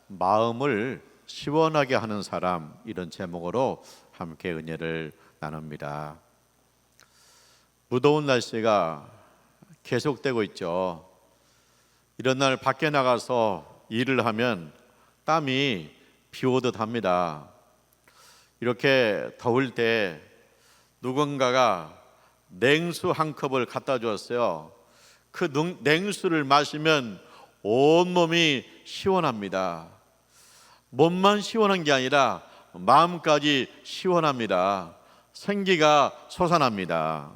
마음을 시원하게 하는 사람, 이런 제목으로 함께 은혜를 나눕니다. 무더운 날씨가 계속되고 있죠. 이런 날 밖에 나가서 일을 하면 땀이 비 오듯 합니다. 이렇게 더울 때 누군가가 냉수 한 컵을 갖다 주었어요. 그 냉수를 마시면 온몸이 시원합니다. 몸만 시원한 게 아니라 마음까지 시원합니다. 생기가 솟아납니다.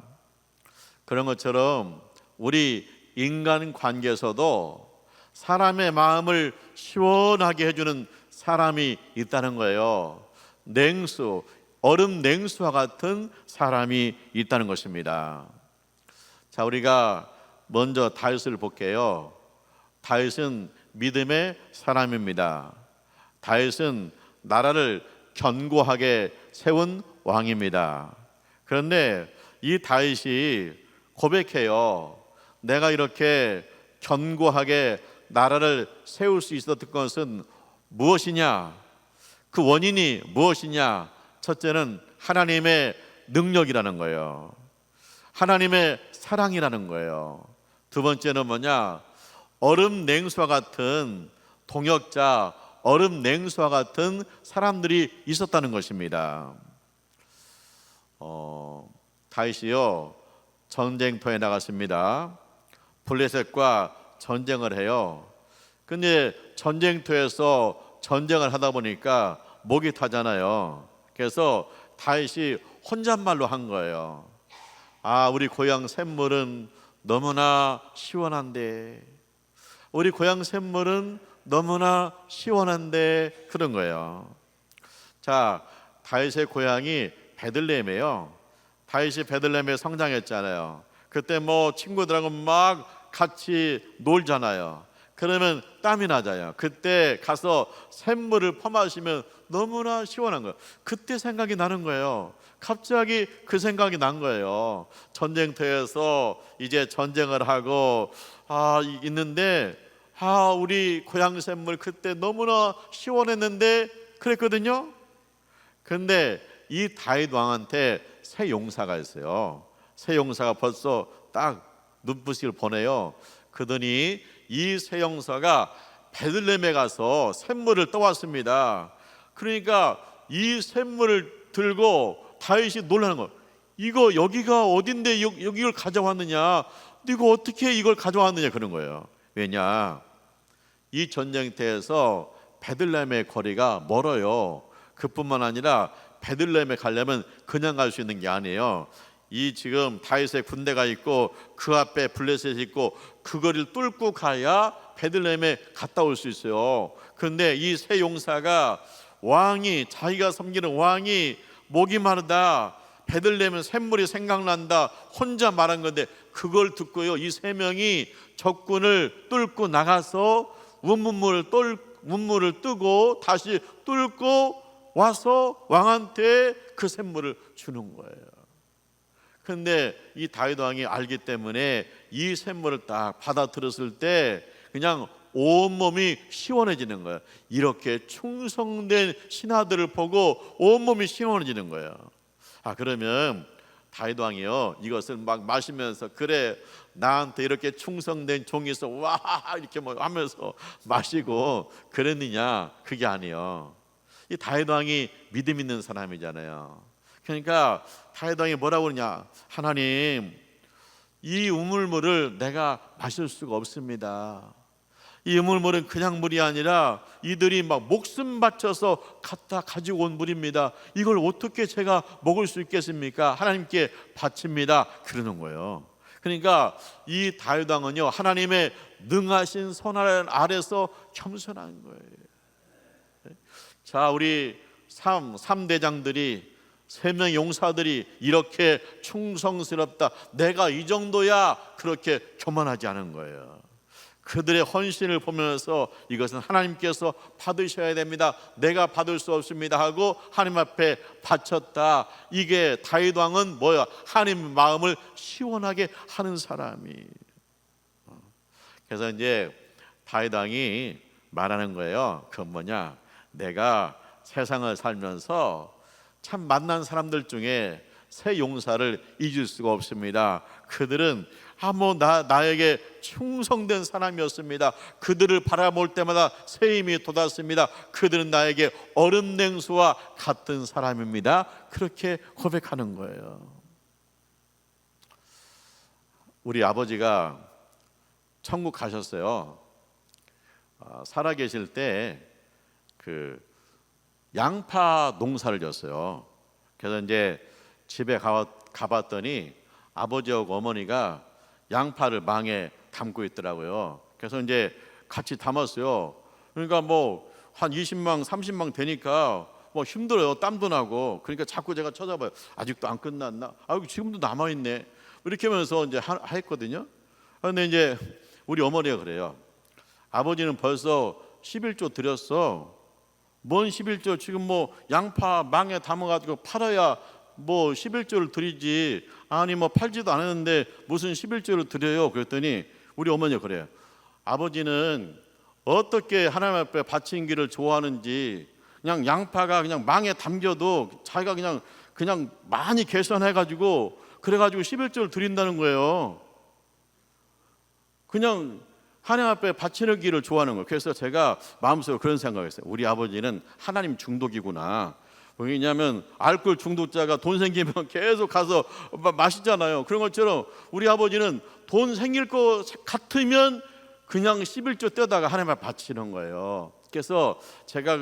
그런 것처럼 우리 인간 관계에서도 사람의 마음을 시원하게 해주는 사람이 있다는 거예요. 냉수, 얼음 냉수와 같은 사람이 있다는 것입니다. 자, 우리가 먼저 다윗을 볼게요. 다윗은 믿음의 사람입니다. 다윗은 나라를 견고하게 세운 왕입니다. 그런데 이 다윗이 고백해요. 내가 이렇게 견고하게 나라를 세울 수 있었던 것은 무엇이냐? 그 원인이 무엇이냐? 첫째는 하나님의 능력이라는 거예요. 하나님의 사랑이라는 거예요. 두 번째는 뭐냐? 얼음 냉수와 같은 동역자, 얼음 냉수와 같은 사람들이 있었다는 것입니다. 다윗이요, 전쟁터에 나갔습니다. 블레셋과 전쟁을 해요. 근데 전쟁터에서 전쟁을 하다 보니까 목이 타잖아요. 그래서 다윗이 혼잣말로 한 거예요. 아, 우리 고향 샘물은 너무나 시원한데, 우리 고향 샘물은 너무나 시원한데, 그런 거예요. 자, 다윗의 고향이 베들레헴이에요. 다윗이 베들레헴에 성장했잖아요. 그때 뭐 친구들하고 막 같이 놀잖아요. 그러면 땀이 나잖아요. 그때 가서 샘물을 퍼마시면 너무나 시원한 거예요. 그때 생각이 나는 거예요. 갑자기 그 생각이 난 거예요. 전쟁터에서 이제 전쟁을 하고 있는데 우리 고향 샘물 그때 너무나 시원했는데 그랬거든요. 근데 이 다윗 왕한테 새 용사가 있어요. 새 용사가 벌써 딱 눈부시를 보내요. 그러더니 이 새 용사가 베들레헴에 가서 샘물을 떠왔습니다. 그러니까 이 샘물을 들고 다윗이 놀라는 거예요. 이거 여기가 어딘데 여기를 가져왔느냐? 이거 어떻게 이걸 가져왔느냐? 그런 거예요. 왜냐? 이 전쟁터에서 베들레헴의 거리가 멀어요. 그뿐만 아니라 베들레헴에 가려면 그냥 갈 수 있는 게 아니에요. 이 지금 다윗의 군대가 있고 그 앞에 블레셋이 있고 그 거리를 뚫고 가야 베들레헴에 갔다 올 수 있어요. 그런데 이 새 용사가 자기가 섬기는 왕이 목이 마르다, 베들레헴은 샘물이 생각난다, 혼자 말한 건데 그걸 듣고요, 이 세 명이 적군을 뚫고 나가서 운물을 뜨고 다시 뚫고 와서 왕한테 그 샘물을 주는 거예요. 근데 이 다윗 왕이 알기 때문에 이 샘물을 딱 받아들였을 때 그냥 온몸이 시원해지는 거예요. 이렇게 충성된 신하들을 보고 온몸이 시원해지는 거예요. 그러면 다윗 왕이요, 이것을 막 마시면서 그래, 나한테 이렇게 충성된 종이 있어, 와, 이렇게 뭐 하면서 마시고 그랬느냐? 그게 아니에요. 이 다윗 왕이 믿음 있는 사람이잖아요. 그러니까 다윗 왕이 뭐라고 그러냐? 하나님, 이 우물물을 내가 마실 수가 없습니다. 이 우물물은 그냥 물이 아니라 이들이 막 목숨 바쳐서 갖다 가지고 온 물입니다. 이걸 어떻게 제가 먹을 수 있겠습니까? 하나님께 바칩니다. 그러는 거예요. 그러니까 이 다윗 왕은요, 하나님의 능하신 손 아래서 겸손한 거예요. 자, 우리 3대장들이 3명 용사들이 이렇게 충성스럽다, 내가 이 정도야, 그렇게 교만하지 않은 거예요. 그들의 헌신을 보면서 이것은 하나님께서 받으셔야 됩니다, 내가 받을 수 없습니다 하고 하나님 앞에 바쳤다. 이게 다윗 왕은 뭐야? 하나님 마음을 시원하게 하는 사람이. 그래서 이제 다윗 왕이 말하는 거예요. 그건 뭐냐? 내가 세상을 살면서 참 만난 사람들 중에 새 용사를 잊을 수가 없습니다. 그들은 나에게 충성된 사람이었습니다. 그들을 바라볼 때마다 새 힘이 돋았습니다. 그들은 나에게 얼음 냉수와 같은 사람입니다. 그렇게 고백하는 거예요. 우리 아버지가 천국 가셨어요. 살아 계실 때 그 양파 농사를 졌어요. 그래서 이제 집에 가봤더니 아버지하고 어머니가 양파를 망에 담고 있더라고요. 그래서 이제 같이 담았어요. 그러니까 뭐 한 20망, 30망 되니까 뭐 힘들어요. 땀도 나고. 그러니까 자꾸 제가 쳐다봐요. 아직도 안 끝났나? 지금도 남아 있네. 이렇게 하면서 이제 했거든요. 그런데 이제 우리 어머니가 그래요. 아버지는 벌써 11조 드렸어. 뭔 11조? 지금 뭐 양파 망에 담아가지고 팔아야 뭐 11조를 드리지. 아니 뭐 팔지도 않았는데 무슨 11조를 드려요? 그랬더니 우리 어머니가 그래요. 아버지는 어떻게 하나님 앞에 바친 길을 좋아하는지, 그냥 양파가 그냥 망에 담겨도 자기가 그냥 많이 계산해가지고 그래가지고 11조를 드린다는 거예요. 그냥 하나님 앞에 바치는 길을 좋아하는 거예요. 그래서 제가 마음속으로 그런 생각을 했어요. 우리 아버지는 하나님 중독이구나. 왜냐하면 알코올 중독자가 돈 생기면 계속 가서 마시잖아요. 그런 것처럼 우리 아버지는 돈 생길 것 같으면 그냥 11조 떼다가 하나님 앞에 바치는 거예요. 그래서 제가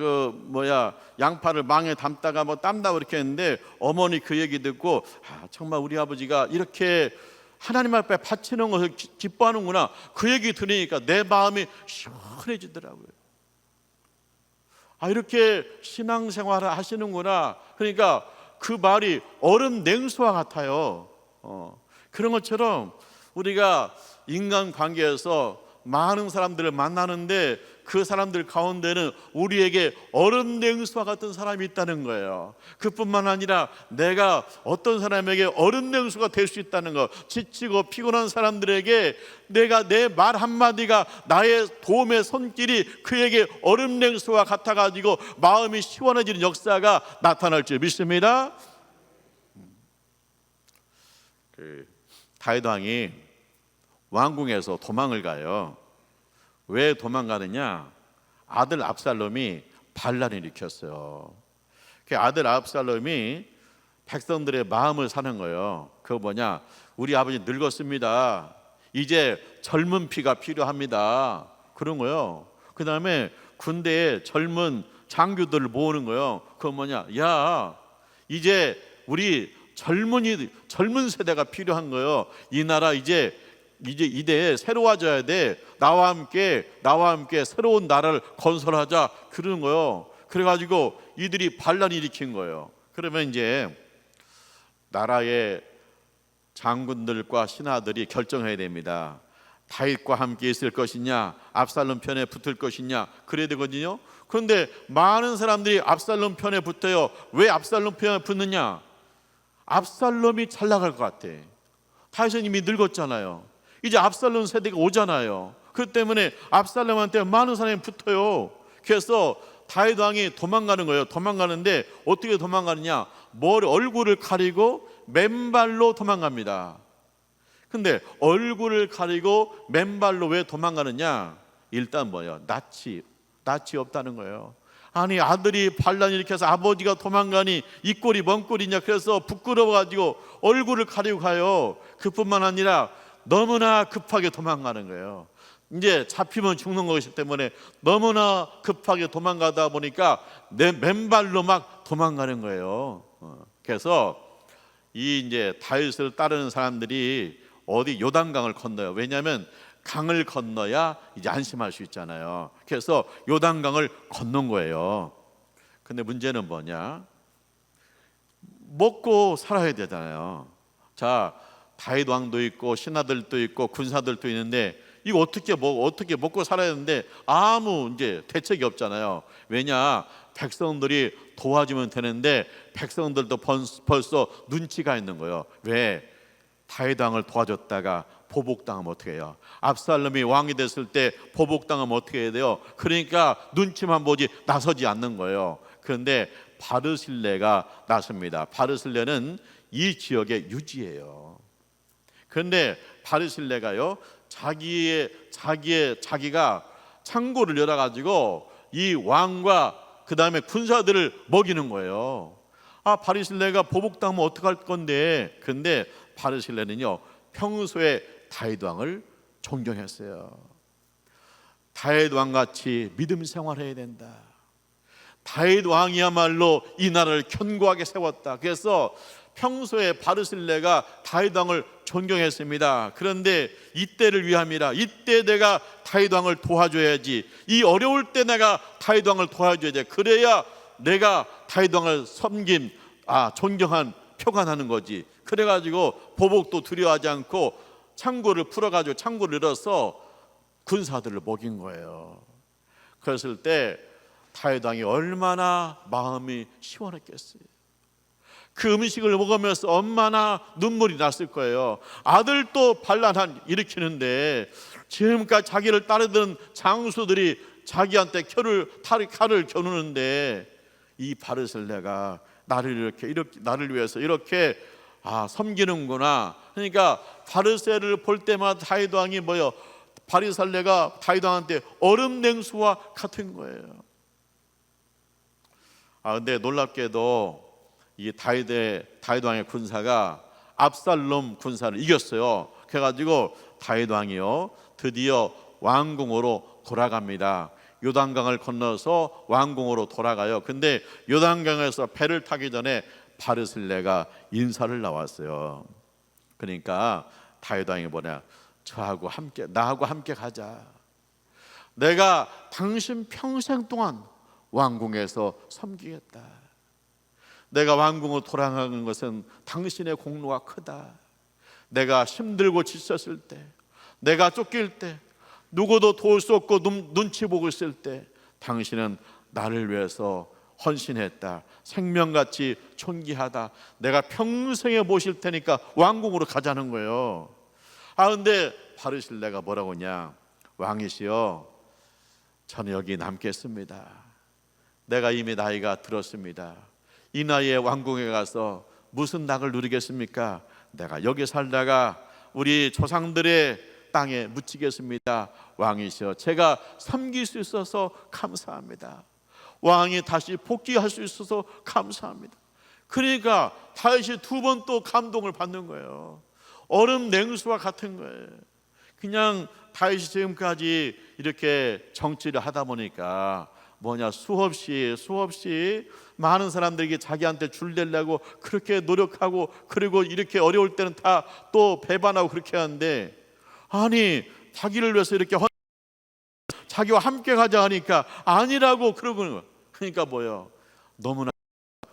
양파를 망에 담다가 뭐 땀나고 이렇게 했는데 어머니 그 얘기 듣고 정말 우리 아버지가 이렇게 하나님 앞에 바치는 것을 기뻐하는구나. 그 얘기 들으니까 내 마음이 시원해지더라고요. 이렇게 신앙생활을 하시는구나. 그러니까 그 말이 얼음 냉수와 같아요. 그런 것처럼 우리가 인간관계에서 많은 사람들을 만나는데 그 사람들 가운데는 우리에게 얼음 냉수와 같은 사람이 있다는 거예요. 그뿐만 아니라 내가 어떤 사람에게 얼음 냉수가 될 수 있다는 거. 지치고 피곤한 사람들에게 내가 내 말 한마디가 나의 도움의 손길이 그에게 얼음 냉수와 같아가지고 마음이 시원해지는 역사가 나타날 줄 믿습니다. 다윗 왕이 왕궁에서 도망을 가요. 왜 도망가느냐? 아들 압살롬이 반란을 일으켰어요. 그 아들 압살롬이 백성들의 마음을 사는 거예요. 그거 뭐냐? 우리 아버지 늙었습니다. 이제 젊은 피가 필요합니다. 그런 거예요. 그 다음에 군대에 젊은 장교들을 모으는 거예요. 그거 뭐냐? 야, 이제 우리 젊은 세대가 필요한 거예요. 이 나라 이제 이대에 새로워져야 돼. 나와 함께 새로운 나라를 건설하자. 그러는 거예요. 그래가지고 이들이 반란을 일으킨 거예요. 그러면 이제 나라의 장군들과 신하들이 결정해야 됩니다. 다윗과 함께 있을 것이냐, 압살롬 편에 붙을 것이냐, 그래야 되거든요. 그런데 많은 사람들이 압살롬 편에 붙어요. 왜 압살롬 편에 붙느냐? 압살롬이 잘 나갈 것 같아. 다윗은 이미 늙었잖아요. 이제 압살롬 세대가 오잖아요. 그렇기 때문에 압살롬한테 많은 사람이 붙어요. 그래서 다윗 왕이 도망가는 거예요. 도망가는데 어떻게 도망가느냐? 얼굴을 가리고 맨발로 도망갑니다. 근데 얼굴을 가리고 맨발로 왜 도망가느냐? 일단 낯이 없다는 거예요. 아니 아들이 반란 일으켜서 아버지가 도망가니 이 꼴이 뭔 꼴이냐. 그래서 부끄러워가지고 얼굴을 가리고 가요. 그뿐만 아니라 너무나 급하게 도망가는 거예요. 이제 잡히면 죽는 것이기 때문에 너무나 급하게 도망가다 보니까 내 맨발로 막 도망가는 거예요. 그래서 이제 다윗을 따르는 사람들이 어디 요단강을 건너요. 왜냐하면 강을 건너야 이제 안심할 수 있잖아요. 그래서 요단강을 건넌 거예요. 근데 문제는 뭐냐? 먹고 살아야 되잖아요. 자, 다윗 왕도 있고 신하들도 있고 군사들도 있는데 이거 어떻게 먹고 살아야 되는데 아무 이제 대책이 없잖아요. 왜냐? 백성들이 도와주면 되는데 백성들도 벌써 눈치가 있는 거예요. 왜? 다윗 왕을 도와줬다가 보복당하면 어떻게 해요? 압살롬이 왕이 됐을 때 보복당하면 어떻게 해야 돼요? 그러니까 눈치만 보지 나서지 않는 거예요. 그런데 바르실레가 나섭니다. 바르실레는 이 지역의 유지예요. 그런데 바르실레가요, 자기가 창고를 열어가지고 이 왕과 그 다음에 군사들을 먹이는 거예요. 바르실레가 보복당하면 어떡할 건데? 근데 바르실레는요, 평소에 다윗 왕을 존경했어요. 다윗 왕같이 믿음 생활해야 된다. 다윗 왕이야말로 이 나라를 견고하게 세웠다. 그래서 평소에 바르실레가 다윗 왕을 존경했습니다. 그런데 이때를 위함이라, 이때 내가 다윗 왕을 도와줘야지, 이 어려울 때 내가 다윗 왕을 도와줘야지, 그래야 내가 다윗 왕을 존경한 표가 나는 거지. 그래가지고 보복도 두려워하지 않고 창고를 풀어가지고 창고를 열어서 군사들을 먹인 거예요. 그랬을 때 다윗 왕이 얼마나 마음이 시원했겠어요. 그 음식을 먹으면서 얼마나 눈물이 났을 거예요. 아들도 반란 일으키는데 지금까지 자기를 따르던 장수들이 자기한테 칼을 겨누는데 이 바르실레가 나를 위해서 이렇게 섬기는구나. 그러니까 바르실레를 볼 때마다 다윗 왕이 바르실레가 다윗 왕한테 얼음 냉수와 같은 거예요. 근데 놀랍게도 이 다윗 왕의 군사가 압살롬 군사를 이겼어요. 그래가지고 다윗 왕이요, 드디어 왕궁으로 돌아갑니다. 요단강을 건너서 왕궁으로 돌아가요. 근데 요단강에서 배를 타기 전에 바르실레가 인사를 나왔어요. 그러니까 다윗 왕이 나하고 함께 가자. 내가 당신 평생 동안 왕궁에서 섬기겠다. 내가 왕궁으로 돌아가는 것은 당신의 공로가 크다. 내가 힘들고 지쳤을 때, 내가 쫓길 때, 누구도 도울 수 없고 눈치 보고 있을 때 당신은 나를 위해서 헌신했다. 생명같이 존귀하다. 내가 평생에 모실 테니까 왕궁으로 가자는 거예요. 근데 바르실레가 뭐라고 하냐? 왕이시여, 저는 여기 남겠습니다. 내가 이미 나이가 들었습니다. 이 나이에 왕궁에 가서 무슨 낙을 누리겠습니까? 내가 여기 살다가 우리 조상들의 땅에 묻히겠습니다. 왕이시여, 제가 섬길 수 있어서 감사합니다. 왕이 다시 복귀할 수 있어서 감사합니다. 그러니까 다윗이 두 번 또 감동을 받는 거예요. 얼음 냉수와 같은 거예요. 그냥 다윗이 지금까지 이렇게 정치를 하다 보니까 수없이 많은 사람들에게 자기한테 줄대려고 그렇게 노력하고, 그리고 이렇게 어려울 때는 다 또 배반하고 그렇게 하는데, 자기를 위해서 이렇게 자기와 함께 가자 하니까 아니라고 그러고, 그러니까 너무나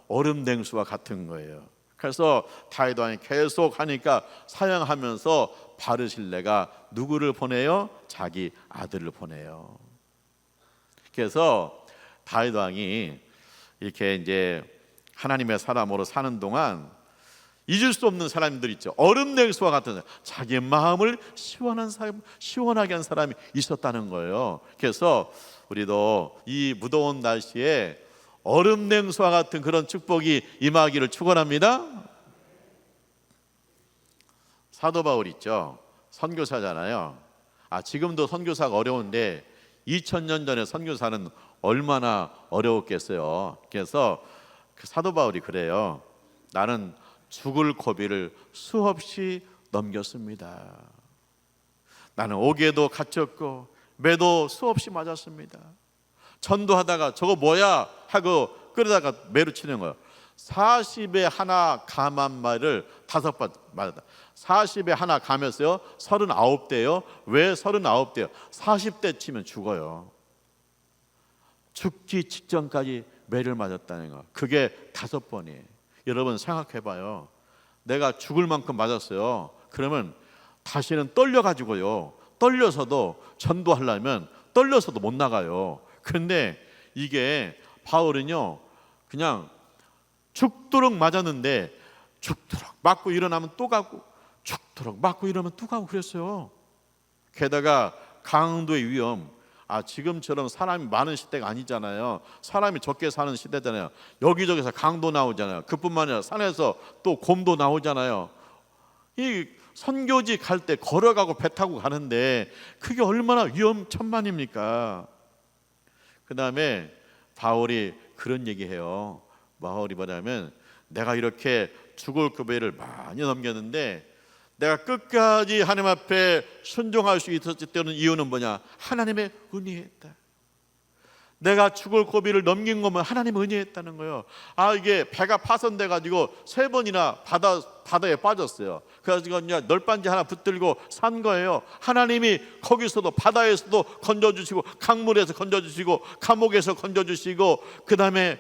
얼음 냉수와 같은 거예요. 그래서 다윗 왕이 계속 하니까 사양하면서 바르실레가 누구를 보내요? 자기 아들을 보내요. 그래서 다윗 왕이 이렇게 이제 하나님의 사람으로 사는 동안 잊을 수 없는 사람들 있죠. 얼음 냉수와 같은 자기 마음을 시원하게 한 사람이 있었다는 거예요. 그래서 우리도 이 무더운 날씨에 얼음 냉수와 같은 그런 축복이 임하기를 축원합니다. 사도 바울 있죠. 선교사잖아요. 지금도 선교사가 어려운데 2000년 전에 선교사는 얼마나 어려웠겠어요. 그래서 사도 바울이 그래요. 나는 죽을 고비를 수없이 넘겼습니다. 나는 옥에도 갇혔고 매도 수없이 맞았습니다. 전도하다가 저거 뭐야 하고 끌어다가 매로 치는 거예요. 40에 하나 감한 말을 5번 맞았다. 40에 하나 감했어요. 39대요. 왜 39대요? 40대 치면 죽어요. 죽기 직전까지 매를 맞았다는 거. 그게 5번이에요. 여러분 생각해봐요. 내가 죽을 만큼 맞았어요. 그러면 다시는 떨려가지고요. 떨려서도 전도하려면 떨려서도 못 나가요. 그런데 이게 바울은요, 그냥 죽도록 맞았는데 죽도록 맞고 일어나면 또 가고 죽도록 맞고 이러면 뚝하고 그랬어요. 게다가 강도의 위험, 지금처럼 사람이 많은 시대가 아니잖아요. 사람이 적게 사는 시대잖아요. 여기저기서 강도 나오잖아요. 그뿐만 아니라 산에서 또 곰도 나오잖아요. 이 선교지 갈 때 걸어가고 배 타고 가는데 그게 얼마나 위험천만입니까? 그 다음에 바울이 그런 얘기해요. 바울이 뭐냐면, 내가 이렇게 죽을 고비를 많이 넘겼는데 내가 끝까지 하나님 앞에 순종할 수 있었던 이유는 뭐냐? 하나님의 은혜였다. 내가 죽을 고비를 넘긴 거면 하나님의 은혜였다는 거예요. 이게 배가 파손돼 가지고 3번이나 바다에 빠졌어요. 그래가지고 그냥 널빤지 하나 붙들고 산 거예요. 하나님이 거기서도, 바다에서도 건져주시고, 강물에서 건져주시고, 감옥에서 건져주시고, 그 다음에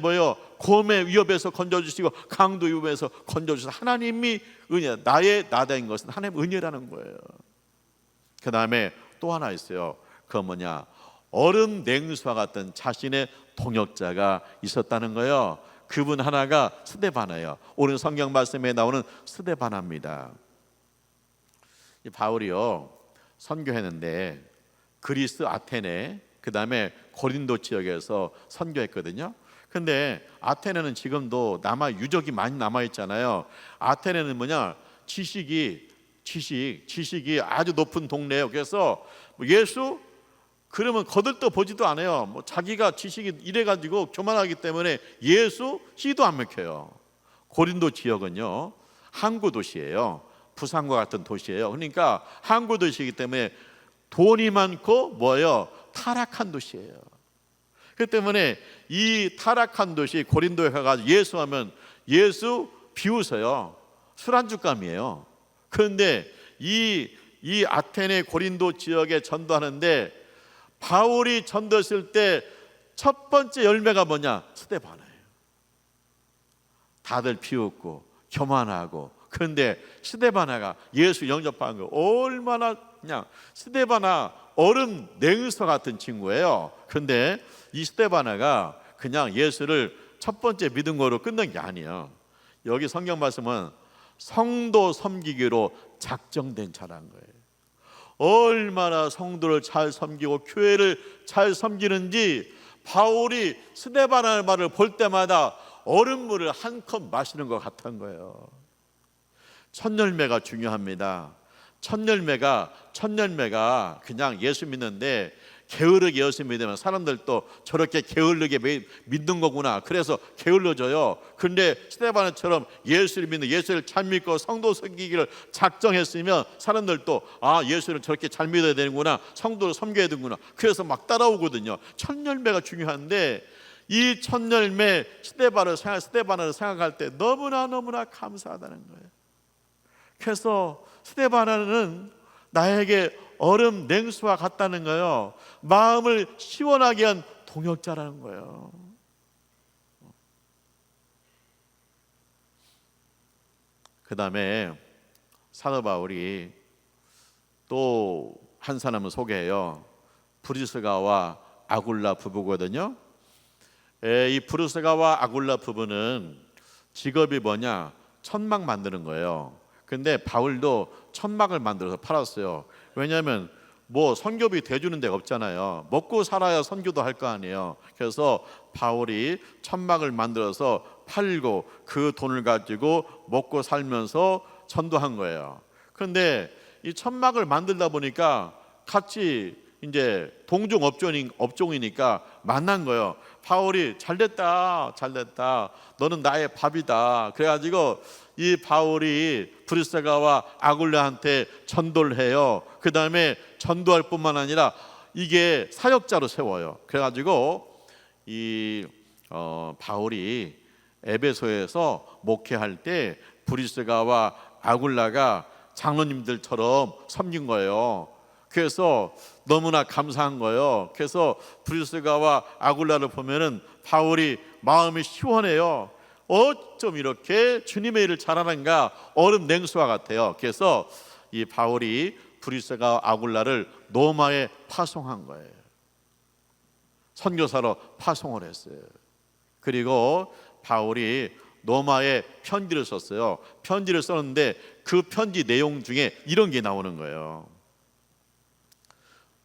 뭐요? 곰의 위협에서 건져주시고, 강도 위협에서 건져주셔서 하나님이 은혜, 나의 나다인 것은 하나님의 은혜라는 거예요. 그 다음에 또 하나 있어요. 그건 뭐냐? 얼음 냉수와 같은 자신의 동역자가 있었다는 거예요. 그분 하나가 스데바나예요. 오늘 성경 말씀에 나오는 스데바나입니다. 이 바울이요, 선교했는데 그리스 아테네, 그 다음에 고린도 지역에서 선교했거든요. 근데 아테네는 지금도 유적이 많이 남아 있잖아요. 아테네는 뭐냐? 지식이 아주 높은 동네예요. 그래서 예수 그러면 거들떠 보지도 않아요. 자기가 지식이 이래가지고 교만하기 때문에 예수 씨도 안 먹혀요. 고린도 지역은요, 항구 도시예요. 부산과 같은 도시예요. 그러니까 항구 도시이기 때문에 돈이 많고 뭐예요? 타락한 도시예요. 그렇기 때문에 이 타락한 도시 고린도에 가가지고 예수하면 예수 비웃어요. 술안주감이에요. 그런데 이 아테네 고린도 지역에 전도하는데 바울이 전도했을 때 첫 번째 열매가 뭐냐? 스데바나예요. 다들 비웃고 교만하고. 그런데 스데바나가 예수 영접한 거 얼마나 그냥, 스데바나 얼음 냉수 같은 친구예요. 그런데 이 스데바나가 그냥 예수를 첫 번째 믿은 거로 끝난 게 아니에요. 여기 성경 말씀은 성도 섬기기로 작정된 자라는 거예요. 얼마나 성도를 잘 섬기고 교회를 잘 섬기는지 바울이 스데바나의 말을 볼 때마다 얼음물을 한 컵 마시는 것 같은 거예요. 첫 열매가 중요합니다. 첫 열매가 그냥 예수 믿는데 게으르게 예수 믿으면 사람들도 저렇게 게을르게 믿는 거구나, 그래서 게을러져요. 그런데 스데바나처럼 예수를 믿는, 예수를 잘 믿고 성도 섬기기를 작정했으면 사람들도 예수를 저렇게 잘 믿어야 되는구나, 성도를 섬겨야 되는구나, 그래서 막 따라오거든요. 첫 열매가 중요한데 이 첫 열매 스데바나를 생각할 때 너무나 감사하다는 거예요. 그래서 스데바나는 나에게 얼음 냉수와 같다는 거예요. 마음을 시원하게 한 동역자라는 거예요. 그 다음에 사도 바울이 또 한 사람을 소개해요. 브리스가와 아굴라 부부거든요. 이 브리스가와 아굴라 부부는 직업이 뭐냐? 천막 만드는 거예요. 근데 바울도 천막을 만들어서 팔았어요. 왜냐하면 선교비 대주는 데가 없잖아요. 먹고 살아야 선교도 할 거 아니에요. 그래서 바울이 천막을 만들어서 팔고 그 돈을 가지고 먹고 살면서 전도한 거예요. 그런데 이 천막을 만들다 보니까 같이 이제 동종 업종이니까 만난 거예요. 바울이 잘됐다, 너는 나의 밥이다. 그래가지고 이 바울이 브리스가와 아굴라한테 전도를 해요. 그 다음에 전도할 뿐만 아니라 이게 사역자로 세워요. 그래가지고 바울이 에베소에서 목회할 때 브리스가와 아굴라가 장로님들처럼 섬긴 거예요. 그래서 너무나 감사한 거예요. 그래서 브리스가와 아굴라를 보면은 바울이 마음이 시원해요. 어쩜 이렇게 주님의 일을 잘하는가, 얼음 냉수와 같아요. 그래서 이 바울이 브리스가 아굴라를 로마에 파송한 거예요. 선교사로 파송을 했어요. 그리고 바울이 로마에 편지를 썼어요. 편지를 썼는데 그 편지 내용 중에 이런 게 나오는 거예요.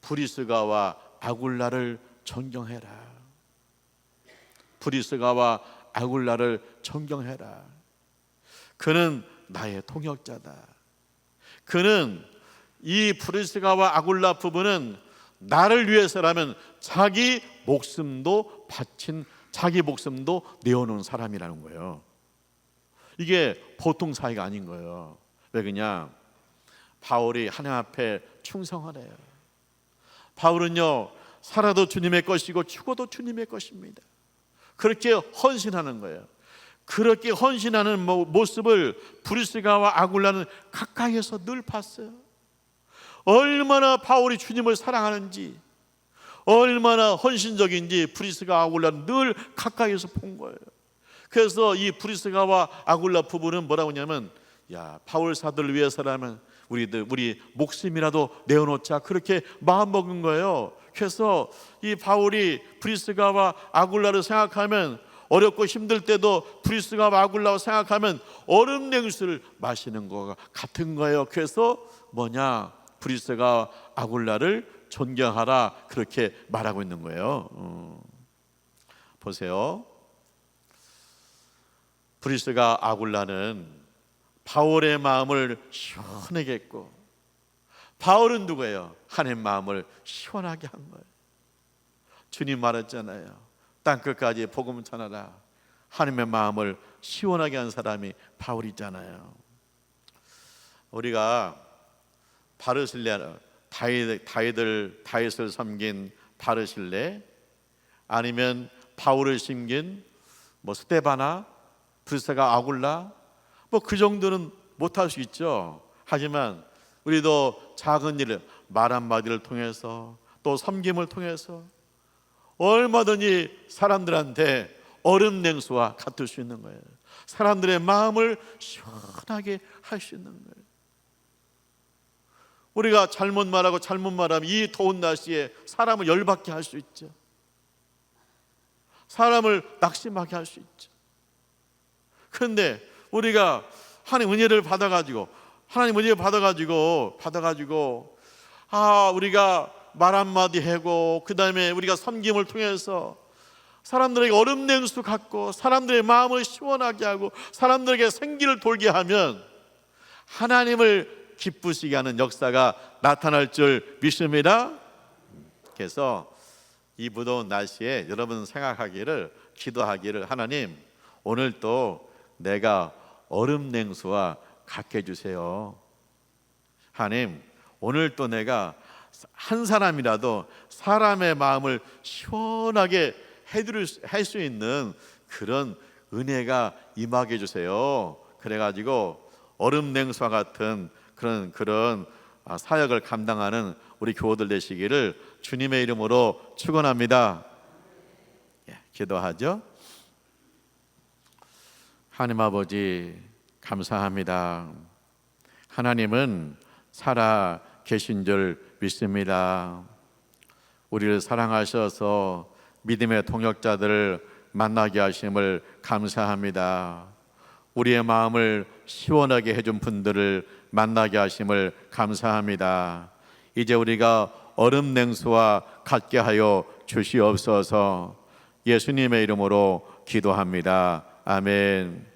브리스가와 아굴라를 존경해라. 브리스가와 아굴라를 존경해라. 그는 나의 통역자다. 그는 이 브리스가와 아굴라 부부는 나를 위해서라면 자기 목숨도 바친, 자기 목숨도 내어놓은 사람이라는 거예요. 이게 보통 사이가 아닌 거예요. 왜 그러냐? 바울이 하나님 앞에 충성하래요. 바울은요, 살아도 주님의 것이고 죽어도 주님의 것입니다. 그렇게 헌신하는 거예요. 그렇게 헌신하는 모습을 브리스가와 아굴라는 가까이에서 늘 봤어요. 얼마나 바울이 주님을 사랑하는지, 얼마나 헌신적인지 브리스가 아굴라는 늘 가까이에서 본 거예요. 그래서 이 브리스가와 아굴라 부부는 뭐라고 하냐면, 야, 바울 사도를 위해서라면 우리 목숨이라도 내어놓자, 그렇게 마음먹은 거예요. 그래서 이 바울이 브리스가와 아굴라를 생각하면, 어렵고 힘들 때도 브리스가와 아굴라를 생각하면 얼음 냉수를 마시는 거가 같은 거예요. 그래서 뭐냐, 브리스가 아굴라를 존경하라, 그렇게 말하고 있는 거예요. 보세요. 브리스가 아굴라는 바울의 마음을 시원하게 했고, 바울은 누구예요? 하나님 마음을 시원하게 한 거예요. 주님 말했잖아요. 땅끝까지 복음 전하라. 하나님의 마음을 시원하게 한 사람이 바울이잖아요. 우리가 바르실레, 다윗을 섬긴 바르실레, 아니면 바울을 섬긴 스데바나, 브리스가 아굴라, 그 정도는 못할 수 있죠. 하지만 우리도 작은 일을, 말 한마디를 통해서, 또 섬김을 통해서 얼마든지 사람들한테 얼음 냉수와 같을 수 있는 거예요. 사람들의 마음을 시원하게 할 수 있는 거예요. 우리가 잘못 말하면 이 더운 날씨에 사람을 열받게 할 수 있죠. 사람을 낙심하게 할 수 있죠. 그런데 우리가 하나님 은혜를 받아가지고 우리가 말 한마디 하고, 그 다음에 우리가 섬김을 통해서 사람들에게 얼음 냉수 갖고, 사람들의 마음을 시원하게 하고, 사람들에게 생기를 돌게 하면 하나님을 기쁘시게 하는 역사가 나타날 줄 믿습니다. 그래서 이 무더운 날씨에 여러분 생각하기를, 기도하기를, 하나님 오늘 또 내가 얼음 냉수와 같게 해주세요. 하나님 오늘 또 내가 한 사람이라도 사람의 마음을 시원하게 할 수 있는 그런 은혜가 임하게 해주세요. 그래가지고 얼음 냉수와 같은 그런 사역을 감당하는 우리 교우들 되시기를 주님의 이름으로 축원합니다. 기도하죠. 하나님 아버지 감사합니다. 하나님은 살아 계신 줄 믿습니다. 우리를 사랑하셔서 믿음의 동역자들을 만나게 하심을 감사합니다. 우리의 마음을 시원하게 해준 분들을 만나게 하심을 감사합니다. 이제 우리가 얼음 냉수와 같게 하여 주시옵소서. 예수님의 이름으로 기도합니다. 아멘.